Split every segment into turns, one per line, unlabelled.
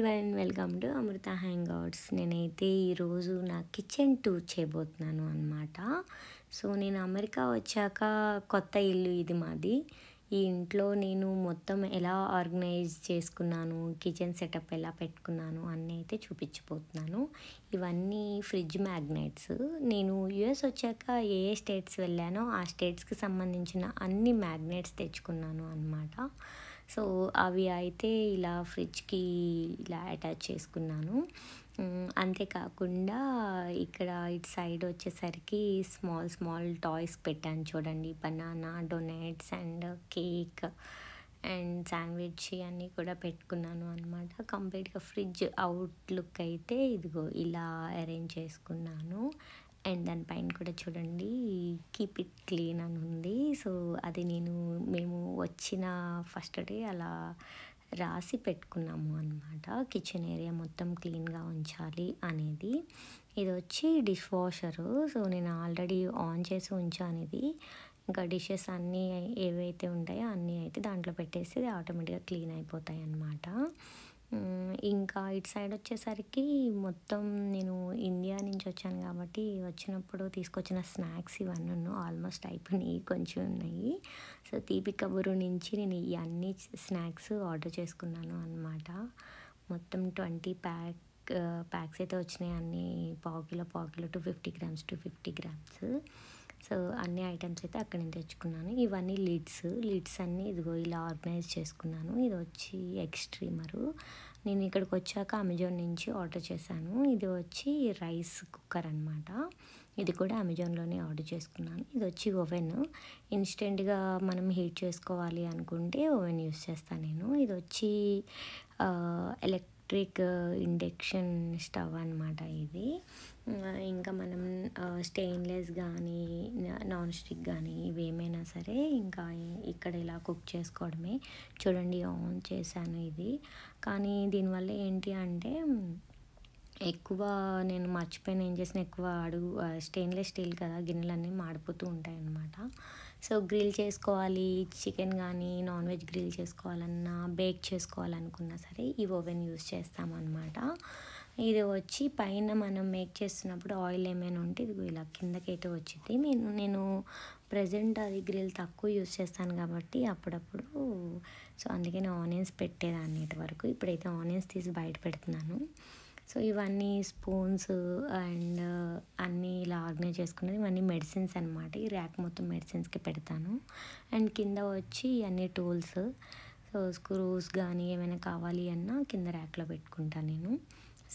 Everyone welcome to Amrita hangouts. నేనైతే ఈరోజు నా కిచెన్ టూర్ చేయబోతున్నాను అనమాట. సో నేను అమెరికా వచ్చాక కొత్త ఇల్లు ఇది మాది. ఈ ఇంట్లో నేను మొత్తం ఎలా ఆర్గనైజ్ చేసుకున్నాను, కిచెన్ సెటప్ ఎలా పెట్టుకున్నాను అన్నీ అయితే చూపించబోతున్నాను. ఇవన్నీ ఫ్రిడ్జ్ మ్యాగ్నెట్స్. నేను యుఎస్ వచ్చాక ఏ ఏ స్టేట్స్ వెళ్ళానో ఆ స్టేట్స్కి సంబంధించిన అన్ని మ్యాగ్నెట్స్ తెచ్చుకున్నాను అనమాట. సో అవి అయితే ఇలా ఫ్రిడ్జ్కి ఇలా అటాచ్ చేసుకున్నాను. అంతేకాకుండా ఇక్కడ ఇటు సైడ్ వచ్చేసరికి స్మాల్ స్మాల్ టాయ్స్ పెట్టాను చూడండి. Banana, donuts and cake and sandwich అన్నీ కూడా పెట్టుకున్నాను అనమాట. కంప్లీట్గా ఫ్రిడ్జ్ అవుట్లుక్ అయితే ఇదిగో ఇలా అరేంజ్ చేసుకున్నాను. అండ్ దానిపైన కూడా చూడండి కీప్ ఇట్ క్లీన్ అని ఉంది. సో అది మేము వచ్చిన ఫస్ట్ డే అలా రాసి పెట్టుకున్నాము అనమాట. కిచెన్ ఏరియా మొత్తం క్లీన్గా ఉంచాలి అనేది. ఇది వచ్చి డిష్ వాషరు. సో నేను ఆల్రెడీ ఆన్ చేసి ఉంచాను ఇది. ఇంకా డిషెస్ అన్నీ ఏవైతే ఉంటాయో అన్నీ అయితే దాంట్లో పెట్టేసి ఆటోమేటిక్గా క్లీన్ అయిపోతాయి అన్నమాట. ఇంకా ఇటు సైడ్ వచ్చేసరికి మొత్తం నేను ఇండియా నుంచి వచ్చాను కాబట్టి వచ్చినప్పుడు తీసుకొచ్చిన స్నాక్స్ ఇవన్నీ ఆల్మోస్ట్ అయిపోయినాయి, కొంచెం ఉన్నాయి. సో తీపి కబురు నుంచి నేను ఈ అన్ని స్నాక్స్ ఆర్డర్ చేసుకున్నాను అనమాట. మొత్తం 20 ప్యాక్స్ అయితే వచ్చినాయి. అన్నీ పావు కిలో 250 గ్రామ్స్ 250 గ్రామ్స్. సో అన్ని ఐటమ్స్ అయితే అక్కడ నుంచి తెచ్చుకున్నాను. ఇవన్నీ లిడ్స్ అన్నీ ఇదిగో ఇలా ఆర్గనైజ్ చేసుకున్నాను. ఇది వచ్చి ఎక్స్ట్రీమరు. నేను ఇక్కడికి వచ్చాక అమెజాన్ నుంచి ఆర్డర్ చేశాను. ఇది వచ్చి రైస్ కుక్కర్ అనమాట. ఇది కూడా అమెజాన్లోనే ఆర్డర్ చేసుకున్నాను. ఇది వచ్చి ఓవెన్. ఇన్స్టెంట్గా మనం హీట్ చేసుకోవాలి అనుకుంటే ఓవెన్ యూస్ చేస్తాను నేను. ఇది వచ్చి ఎలక్ట్రిక్ ఇండక్షన్ స్టవ్ అనమాట ఇది. ఇంకా మనం స్టెయిన్లెస్ కానీ నాన్ స్టిక్ కానీ ఇవేమైనా సరే ఇంకా ఇక్కడ ఇలా కుక్ చేసుకోవడమే. చూడండి ఆన్ చేశాను ఇది. కానీ దీనివల్ల ఏంటి అంటే ఎక్కువ నేను మర్చిపోయిన ఏం చేసిన ఎక్కువ స్టెయిన్లెస్ స్టీల్ కదా, గిన్నెలన్నీ మాడిపోతూ ఉంటాయి అన్నమాట. సో గ్రిల్ చేసుకోవాలి, చికెన్ కానీ నాన్ వెజ్ గ్రిల్ చేసుకోవాలన్నా బేక్ చేసుకోవాలనుకున్నా సరే ఈ ఓవెన్ యూస్ చేస్తామన్నమాట. ఇది వచ్చి పైన మనం మేక్ చేస్తున్నప్పుడు ఆయిల్ ఏమైనా ఉంటే ఇది ఇలా కిందకైతే వచ్చింది. నేను ప్రజెంట్ అది గ్రిల్ తక్కువ యూస్ చేస్తాను కాబట్టి అప్పుడప్పుడు సో అందుకని ఆనియన్స్ పెట్టేదాన్ని ఇటు వరకు. ఇప్పుడైతే ఆనియన్స్ తీసి బయట పెడుతున్నాను. సో ఇవన్నీ స్పూన్స్ అండ్ అన్నీ ఇలా ఆర్గనైజ్ చేసుకున్నది. ఇవన్నీ మెడిసిన్స్ అనమాట. ఈ ర్యాక్ మొత్తం మెడిసిన్స్కి పెడతాను. అండ్ కింద వచ్చి అన్ని టూల్స్, సో స్క్రూస్ కానీ ఏమైనా కావాలి అన్నా కింద ర్యాక్లో పెట్టుకుంటాను నేను.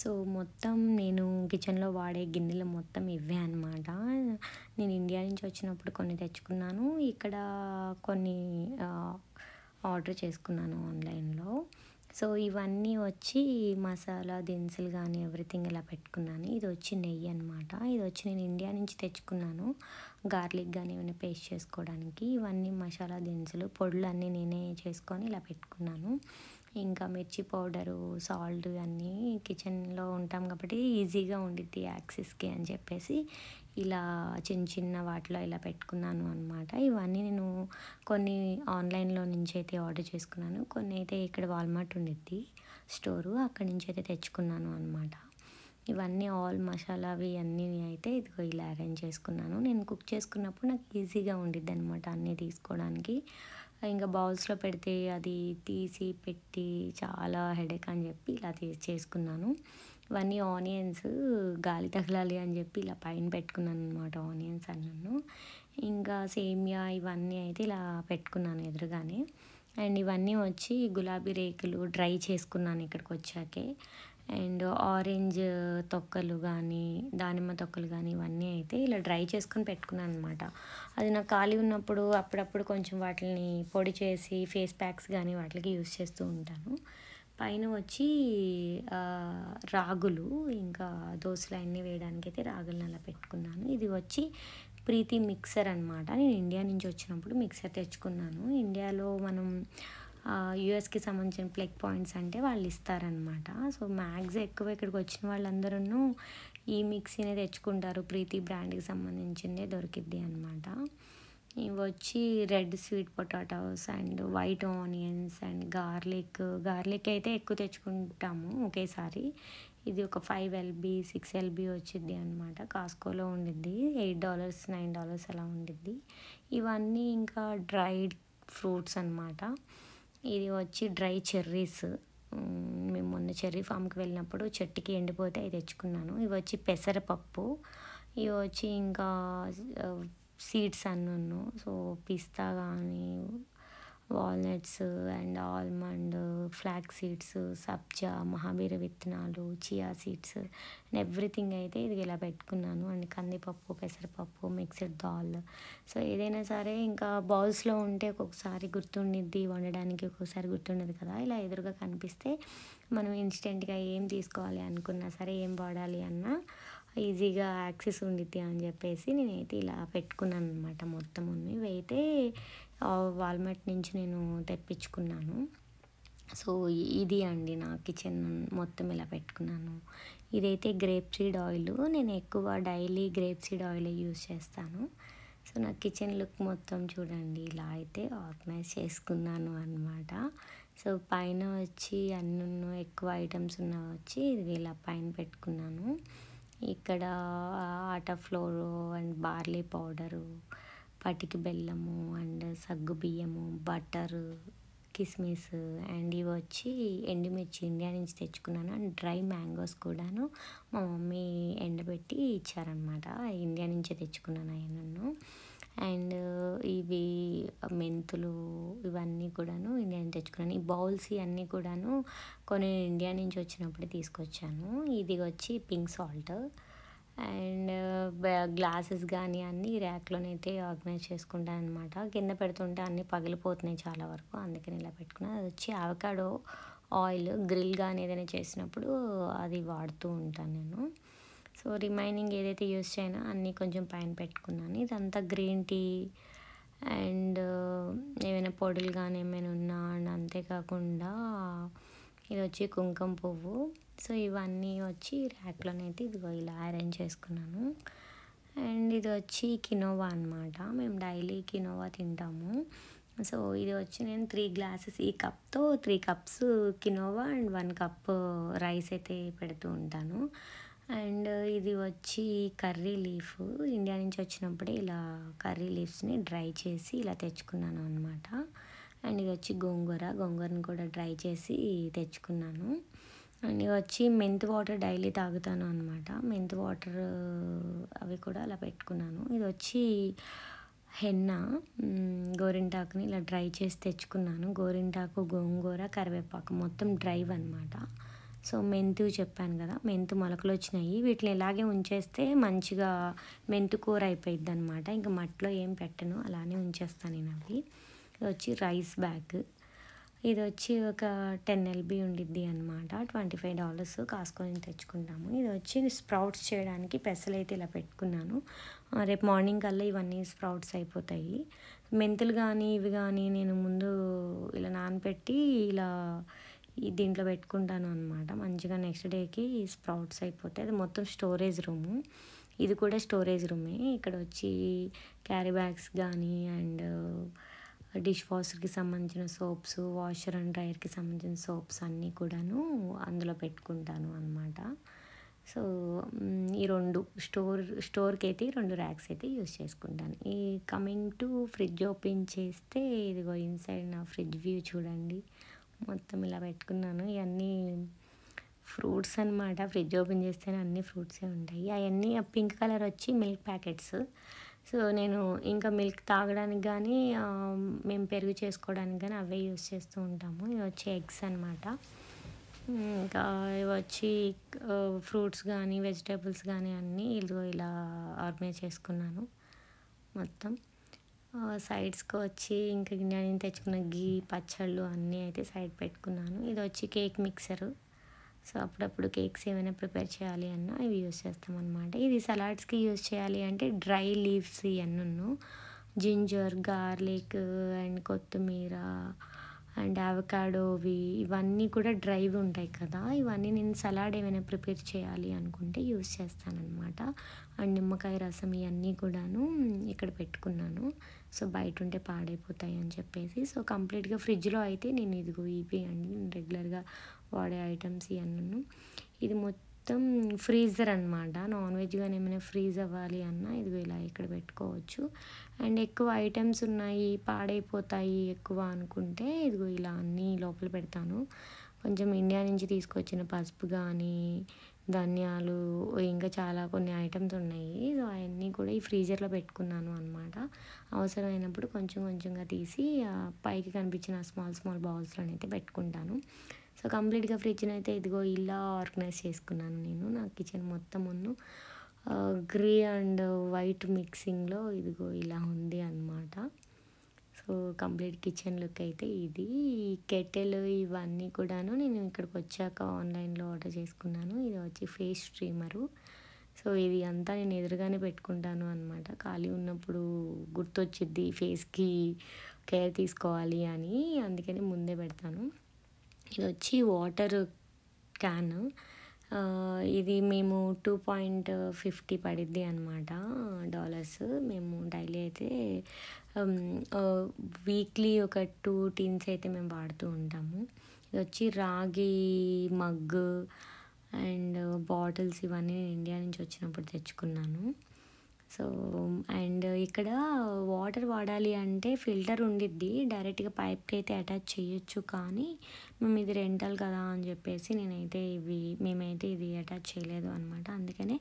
సో మొత్తం నేను కిచెన్లో వాడే గిన్నెలు మొత్తం ఇవే అనమాట. నేను ఇండియా నుంచి వచ్చినప్పుడు కొన్ని తెచ్చుకున్నాను, ఇక్కడ కొన్ని ఆర్డర్ చేసుకున్నాను ఆన్లైన్లో. సో ఇవన్నీ వచ్చి మసాలా దినుసులు కానీ ఎవ్రీథింగ్ ఇలా పెట్టుకున్నాను. ఇది వచ్చి నెయ్యి అనమాట. ఇది వచ్చి నేను ఇండియా నుంచి తెచ్చుకున్నాను, గార్లిక్ కానీ ఏమైనా పేస్ట్ చేసుకోవడానికి. ఇవన్నీ మసాలా దినుసులు పొడులు అన్నీ నేనే చేసుకొని ఇలా పెట్టుకున్నాను. ఇంకా మిర్చి పౌడరు, సాల్ట్ అన్నీ కిచెన్లో ఉంటాం కాబట్టి ఈజీగా ఉండిద్ది యాక్సెస్కి అని చెప్పేసి ఇలా చిన్న చిన్న వాటిలో ఇలా పెట్టుకున్నాను అనమాట. ఇవన్నీ నేను కొన్ని ఆన్లైన్లో నుంచి అయితే ఆర్డర్ చేసుకున్నాను, కొన్ని అయితే ఇక్కడ వాల్మార్ట్ ఉండిద్ది స్టోరు, అక్కడి నుంచి అయితే తెచ్చుకున్నాను అనమాట. ఇవన్నీ ఆల్ మసాలావి అన్నీ అయితే ఇదిగో ఇలా అరేంజ్ చేసుకున్నాను. నేను కుక్ చేసుకున్నప్పుడు నాకు ఈజీగా ఉండిద్ది అనమాట అన్నీ తీసుకోవడానికి. ఇంకా బౌల్స్లో పెడితే అది తీసి పెట్టి చాలా హెడేక్ అని చెప్పి ఇలా చేసుకున్నాను. ఇవన్నీ ఆనియన్స్ గాలి తగలాలి అని చెప్పి ఇలా పైన పెట్టుకున్నాను అనమాట ఆనియన్స్ అన్నను. ఇంకా సేమియా ఇవన్నీ అయితే ఇలా పెట్టుకున్నాను ఎదురుగానే. అండ్ ఇవన్నీ వచ్చి గులాబీ రేకులు డ్రై చేసుకున్నాను ఇక్కడికి వచ్చాకే. అండ్ ఆరెంజ్ తొక్కలు కానీ దానిమ్మ తొక్కలు కానీ ఇవన్నీ అయితే ఇలా డ్రై చేసుకొని పెట్టుకున్నాను అనమాట. అది నాకు ఖాళీ ఉన్నప్పుడు అప్పుడప్పుడు కొంచెం వాటిని పొడి చేసి ఫేస్ ప్యాక్స్ కానీ వాటికి యూస్ చేస్తూ ఉంటాను. పైన వచ్చి రాగులు ఇంకా దోశలు అన్నీ వేయడానికి అయితే రాగులను అలా పెట్టుకున్నాను. ఇది వచ్చి ప్రీతి మిక్సర్ అనమాట. నేను ఇండియా నుంచి వచ్చినప్పుడు మిక్సర్ తెచ్చుకున్నాను. ఇండియాలో మనం యూఎస్కి సంబంధించిన ప్లగ్ పాయింట్స్ అంటే వాళ్ళు ఇస్తారనమాట. సో ఎక్కువ ఇక్కడికి వచ్చిన వాళ్ళందరూ ఈ మిక్సీనే తెచ్చుకుంటారు, ప్రీతి బ్రాండ్కి సంబంధించిందే దొరికిద్ది అనమాట. ఇవొచ్చి red sweet potatoes and white onions and garlic అయితే ఎక్కువ తెచ్చుకుంటాము ఒకేసారి. ఇది ఒక 5 ఎల్‌బీ, 6 ఎల్‌బీ వచ్చిద్ది అనమాట. కాస్కోలో ఉండిద్ది. $8, $9 అలా ఉండిద్ది. ఇవన్నీ ఇంకా డ్రైడ్ ఫ్రూట్స్ అనమాట. ఇది వచ్చి డ్రై చెర్రీస్. మేము మొన్న చెర్రీ ఫామ్‌కి వెళ్ళినప్పుడు చెట్టుకి ఎండిపోతే అవి తెచ్చుకున్నాను. ఇవి వచ్చి పెసరపప్పు. ఇవి వచ్చి ఇంకా సీడ్స్ అన్నును. సో పిస్తా కానీ, walnuts and almond, flax seeds, సబ్జా, మహాబీర విత్తనాలు, చియా సీడ్స్ అండ్ ఎవ్రీథింగ్ అయితే ఇది ఇలా పెట్టుకున్నాను. అండ్ కందిపప్పు, పెసరపప్పు, మిక్స్డ్ దాల్. సో ఏదైనా సరే ఇంకా బౌల్స్లో ఉంటే ఒక్కొక్కసారి గుర్తుండిద్ది, వండడానికి ఒక్కొక్కసారి గుర్తుండదు కదా. ఇలా ఎదురుగా కనిపిస్తే మనం ఇన్స్టెంట్గా ఏం తీసుకోవాలి అనుకున్నా సరే, ఏం వాడాలి అన్నా ఈజీగా యాక్సెస్ ఉండిద్ది అని చెప్పేసి నేనైతే ఇలా పెట్టుకున్నాను అనమాట. మొత్తం ఇవైతే వాల్మార్ట్ నుంచి నేను తెప్పించుకున్నాను. సో ఇది అండి నా కిచెన్ మొత్తం ఇలా పెట్టుకున్నాను. ఇదైతే గ్రేప్ సీడ్ ఆయిల్. నేను ఎక్కువ డైలీ గ్రేప్ సీడ్ ఆయిలే యూజ్ చేస్తాను. సో నా కిచెన్ లుక్ మొత్తం చూడండి ఇలా అయితే ఆర్గనైజ్ చేసుకున్నాను అనమాట. సో పైన వచ్చి అన్నీ ఎక్కువ ఐటమ్స్ ఉన్న వచ్చి ఇది ఇలా పైన పెట్టుకున్నాను. ఇక్కడ ఆటా ఫ్లోరు అండ్ బార్లీ పౌడరు, పటికి బెల్లము అండ్ సగ్గు బియ్యము, బటరు, కిస్మిస్ అండ్ ఇవి వచ్చి ఎండుమిర్చి ఇండియా నుంచి తెచ్చుకున్నాను. అండ్ డ్రై మ్యాంగోస్ కూడాను మా మమ్మీ ఎండబెట్టి ఇచ్చారనమాట. ఇండియా నుంచే తెచ్చుకున్నాను అయ్యాను. అండ్ ఇవి మెంతులు ఇవన్నీ కూడాను ఇండియా నుంచి తెచ్చుకున్నాను. ఈ బౌల్స్ ఇవన్నీ కూడాను కొన్ని ఇండియా నుంచి వచ్చినప్పుడే తీసుకొచ్చాను. ఇది వచ్చి పింక్ సాల్ట్ అండ్ గ్లాసెస్ కానీ అన్నీ ర్యాక్లోనైతే ఆర్గనైజ్ చేసుకుంటాను అనమాట. కింద పెడుతుంటే అన్నీ పగిలిపోతున్నాయి చాలా వరకు, అందుకని ఇలా పెట్టుకున్నాను. అది వచ్చి అవకాడో ఆయిల్. గ్రిల్ కానీ ఏదైనా చేసినప్పుడు అది వాడుతూ ఉంటాను నేను. సో రిమైనింగ్ ఏదైతే యూస్ చేయనో అన్నీ కొంచెం పైన పెట్టుకున్నాను. ఇదంతా గ్రీన్ టీ అండ్ ఏమైనా పొడులు కానీ ఏమైనా ఉన్నా అండ్ అంతేకాకుండా ఇది వచ్చి కుంకుమ పువ్వు. సో ఇవన్నీ వచ్చి ర్యాక్లోనైతే ఇదిగో ఇలా అరేంజ్ చేసుకున్నాను. అండ్ ఇది వచ్చి కినోవా అనమాట. మేము డైలీ కినోవా తింటాము. సో ఇది వచ్చి నేను 3 గ్లాసెస్, ఈ కప్తో 3 cups quinoa and 1 cup rice అయితే పెడుతూ ఉంటాను. అండ్ ఇది వచ్చి కర్రీ లీఫ్. ఇండియా నుంచి వచ్చినప్పుడే ఇలా కర్రీ లీవ్స్ని డ్రై చేసి ఇలా తెచ్చుకున్నాను అనమాట. అండ్ ఇది వచ్చి గోంగూరని కూడా డ్రై చేసి తెచ్చుకున్నాను. అండ్ ఇది వచ్చి మెంతి వాటర్ డైలీ తాగుతాను అనమాట. మెంతి వాటర్ అవి కూడా అలా పెట్టుకున్నాను. ఇది వచ్చి హెన్న, గోరింటాకుని ఇలా డ్రై చేసి తెచ్చుకున్నాను. గోరింటాకు, గోంగూర, కరివేపాకు మొత్తం డ్రైవ్ అనమాట. సో మెంతు చెప్పాను కదా, మెంతు మొలకలు వచ్చినాయి. వీటిని ఇలాగే ఉంచేస్తే మంచిగా మెంతు కూర అయిపోయిద్ది అనమాట. ఇంకా మట్లో ఏం పెట్టను, అలానే ఉంచేస్తాను నేను అవి. ఇది వచ్చి రైస్ బ్యాగ్. ఇది వచ్చి ఒక 10 ఎల్‌బీ ఉండిద్ది అనమాట. $25 కాసుకొని తెచ్చుకుంటాము. ఇది వచ్చి స్ప్రౌట్స్ చేయడానికి పెసలు అయితే ఇలా పెట్టుకున్నాను. రేపు మార్నింగ్ కల్లా ఇవన్నీ స్ప్రౌట్స్ అయిపోతాయి. మెంతులు కానీ ఇవి కానీ నేను ముందు ఇలా నానబెట్టి ఇలా దీంట్లో పెట్టుకుంటాను అనమాట. మంచిగా నెక్స్ట్ డేకి స్ప్రౌట్స్ అయిపోతాయి. అది మొత్తం స్టోరేజ్ రూము. ఇది కూడా స్టోరేజ్ రూమే. ఇక్కడ వచ్చి క్యారీ బ్యాగ్స్ కానీ అండ్ డిష్ వాషర్కి సంబంధించిన సోప్స్, వాషర్ అండ్ డ్రైయర్కి సంబంధించిన సోప్స్ అన్నీ కూడాను అందులో పెట్టుకుంటాను అనమాట. సో ఈ 2 స్టోర్కి అయితే 2 ర్యాక్స్ అయితే యూస్ చేసుకుంటాను. ఈ కమింగ్ టు ఫ్రిడ్జ్ ఓపెన్ చేస్తే ఇదిగో ఇన్సైడ్ నా ఫ్రిడ్జ్ వ్యూ చూడండి. మొత్తం ఇలా పెట్టుకున్నాను. ఇవన్నీ ఫ్రూట్స్ అనమాట. ఫ్రిడ్జ్ ఓపెన్ చేస్తేనే అన్ని ఫ్రూట్సే ఉంటాయి. అవన్నీ పింక్ కలర్ వచ్చి మిల్క్ ప్యాకెట్స్. సో నేను ఇంకా మిల్క్ తాగడానికి కానీ మేము పెరుగు చేసుకోవడానికి కానీ అవే యూస్ చేస్తూ ఉంటాము. ఇవి వచ్చి ఎగ్స్ అనమాట. ఇంకా ఇవి వచ్చి ఫ్రూట్స్ కానీ వెజిటేబుల్స్ కానీ అన్నీ ఇదిగో ఇలా ఆర్గనైజ్ చేసుకున్నాను మొత్తం. సైడ్స్కి వచ్చి ఇంకా ఇండియా నుంచి తెచ్చుకున్న గీ, పచ్చళ్ళు అన్నీ అయితే సైడ్ పెట్టుకున్నాను. ఇది వచ్చి కేక్ మిక్సరు. సో అప్పుడప్పుడు కేక్స్ ఏమైనా ప్రిపేర్ చేయాలి అన్నా ఇవి యూస్ చేస్తామన్నమాట. ఇది సలాడ్స్కి యూస్ చేయాలి అంటే డ్రై లీవ్స్ ఇవన్నీ జింజర్, గార్లిక్ అండ్ కొత్తిమీర అండ్ అవకాడోవి ఇవన్నీ కూడా డ్రైవి ఉంటాయి కదా. ఇవన్నీ నేను సలాడ్ ఏమైనా ప్రిపేర్ చేయాలి అనుకుంటే యూస్ చేస్తానన్నమాట. అండ్ నిమ్మకాయ రసం ఇవన్నీ కూడాను ఇక్కడ పెట్టుకున్నాను. సో బయట ఉంటే పాడైపోతాయి అని చెప్పేసి. సో కంప్లీట్గా ఫ్రిడ్జ్లో అయితే నేను ఇదిగో ఇవి అండి నేను రెగ్యులర్గా వాడే ఐటమ్స్ ఇవన్నీ. ఇది మొత్తం ఫ్రీజర్ అనమాట. నాన్ వెజ్ కానీ ఏమైనా ఫ్రీజ్ అవ్వాలి అన్నా ఇదిగో ఇలా ఇక్కడ పెట్టుకోవచ్చు. అండ్ ఎక్కువ ఐటమ్స్ ఉన్నాయి పాడైపోతాయి ఎక్కువ అనుకుంటే ఇదిగో ఇలా అన్నీ లోపల పెడతాను. కొంచెం ఇండియా నుంచి తీసుకొచ్చిన పసుపు కానీ, ధనియాలు, ఇంకా చాలా కొన్ని ఐటమ్స్ ఉన్నాయి. సో అవన్నీ కూడా ఈ ఫ్రీజర్లో పెట్టుకున్నాను అనమాట. అవసరమైనప్పుడు కొంచెం కొంచెంగా తీసి పైకి కనిపించిన స్మాల్ స్మాల్ బౌల్స్లోనైతే పెట్టుకుంటాను. సో కంప్లీట్గా ఫ్రిడ్జ్ని అయితే ఇదిగో ఇలా ఆర్గనైజ్ చేసుకున్నాను నేను. నా కిచెన్ మొత్తం గ్రే అండ్ వైట్ మిక్సింగ్లో ఇదిగో ఇలా ఉంది అనమాట. సో కంప్లీట్ కిచెన్ లుక్ అయితే ఇది. కెటిల్ ఇవన్నీ కూడాను నేను ఇక్కడికి వచ్చాక ఆన్లైన్లో ఆర్డర్ చేసుకున్నాను. ఇది వచ్చి ఫేస్ స్ట్రీమరు. సో ఇది అంతా నేను ఎదురుగానే పెట్టుకుంటాను అనమాట. ఖాళీ ఉన్నప్పుడు గుర్తొచ్చిద్ది ఫేస్కి కేర్ తీసుకోవాలి అని, అందుకని ముందే పెడతాను. ఇది వచ్చి వాటర్ క్యాన్. ఇది మేము $2.50 పడిద్ది అనమాట డాలర్స్. మేము డైలీ అయితే వీక్లీ ఒక 2 టిన్స్ అయితే మేము వాడుతూ ఉంటాము. ఇది వచ్చి రాగి మగ్గు అండ్ బాటిల్స్ ఇవన్నీ నేను ఇండియా నుంచి వచ్చినప్పుడు తెచ్చుకున్నాను. సో అండ్ ఇక్కడ వాటర్ వాడాలి అంటే ఫిల్టర్ ఉండిద్ది, డైరెక్ట్గా పైప్కి అయితే అటాచ్ చేయొచ్చు. కానీ మేము ఇది రెంటల్ కదా అని చెప్పేసి మేమైతే ఇది అటాచ్ చేయలేదు అనమాట. అందుకనే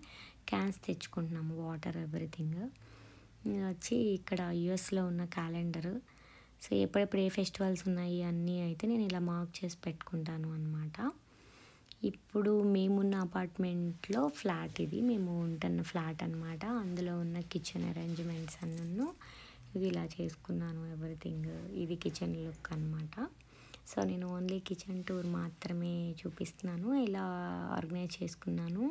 క్యాన్స్ తెచ్చుకుంటున్నాము వాటర్ ఎవ్రీథింగ్. ఇది వచ్చి ఇక్కడ యూఎస్లో ఉన్న క్యాలెండరు. సో ఎప్పుడెప్పుడు ఏ ఫెస్టివల్స్ ఉన్నాయి అన్నీ అయితే నేను ఇలా మార్క్ చేసి పెట్టుకుంటాను అనమాట. ఇప్పుడు మేమున్న అపార్ట్మెంట్లో ఫ్లాట్ ఇది, మేము ఉంటున్న ఫ్లాట్ అనమాట. అందులో ఉన్న కిచెన్ అరేంజ్మెంట్స్ అన్నీ ఇది ఇలా చేసుకున్నాను ఎవ్రీథింగ్. ఇది కిచెన్ లుక్ అనమాట. సో నేను ఓన్లీ కిచెన్ టూర్ మాత్రమే చూపిస్తున్నాను, ఎలా ఆర్గనైజ్ చేసుకున్నాను,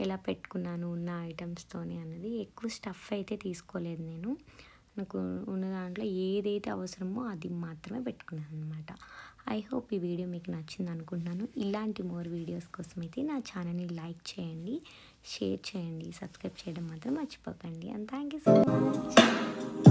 ఎలా పెట్టుకున్నాను ఉన్న ఐటమ్స్తోని అన్నది. ఎక్కువ స్టఫ్ అయితే తీసుకోలేదు నేను. నాకు ఉన్న దాంట్లో ఏదైతే అవసరమో అది మాత్రమే పెట్టుకున్నాను అనమాట. ఐ హోప్ ఈ వీడియో మీకు నచ్చింది అనుకుంటున్నాను. ఇలాంటి మోర్ వీడియోస్ కోసం అయితే నా ఛానల్ని లైక్ చేయండి, షేర్ చేయండి, సబ్స్క్రైబ్ చేయడం మాత్రం మర్చిపోకండి. And thank you so much.